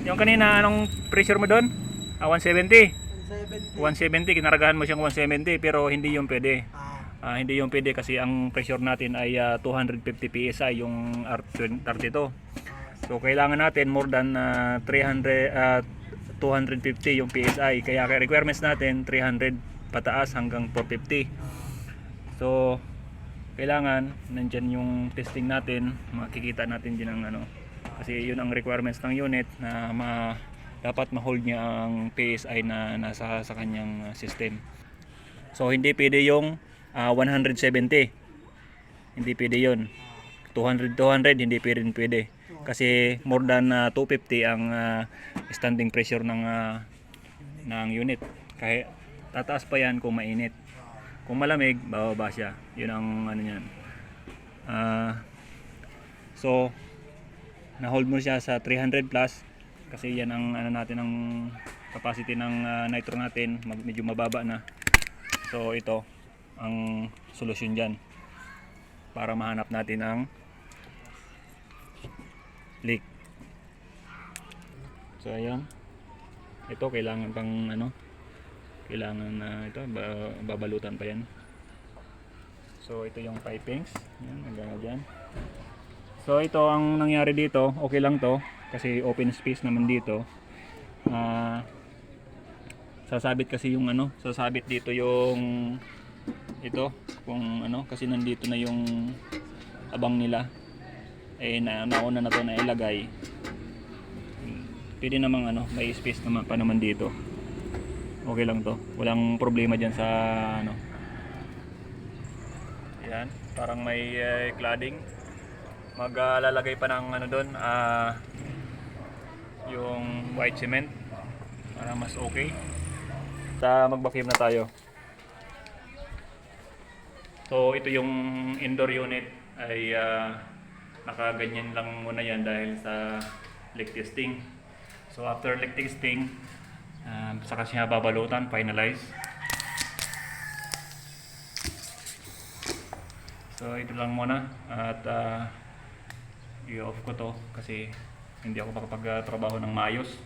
Yung kanina, anong pressure mo doon? 170. 170. 170, kinaragahan mo siyang 170 pero hindi yung pwede. Ah, Hindi yung pwede kasi ang pressure natin ay 250 PSI yung R32. So kailangan natin more than 250 yung PSI. Kaya requirements natin 300 pataas hanggang 450. So kailangan nandyan yung testing natin, makikita natin din ang ano. Kasi yun ang requirements ng unit na dapat ma-hold niya ang PSI na nasa sa kanyang system. So hindi pwede yung 170. Hindi pwede yun. 200 hindi pwede. Kasi more than 250 ang standing pressure ng unit. Kahit tataas pa yan kung mainit. Kung malamig, bababa siya. Yun ang ano niyan. So na-hold mo siya sa 300 plus kasi yan ang ano natin, ang capacity ng nitro natin, medyo mababa na. So ito ang solusyon diyan para mahanap natin ang leak. So ayan, ito kailangan pang ano, kailangan na ito babalutan pa yan. So ito yung pipings, yan hanggang dyan. So ito ang nangyari dito, okay lang to kasi open space naman dito. Sasabit kasi yung ano, sasabit dito yung ito kung ano, kasi nandito na yung abang nila. Nauna na to na ilagay. Pwede namang ano, may space naman pa naman dito. Okay lang to. Walang problema diyan sa ano. Yan, parang may cladding. Maglalagay pa ng ano doon, yung white cement para mas okay. Mag-vacuum na tayo. So ito yung indoor unit ay nakaganyan lang muna yan dahil sa leak testing. So after leak testing, saka siya babalutan, finalize. So ito lang muna at i-off ko to kasi hindi ako makapagtrabaho ng maayos.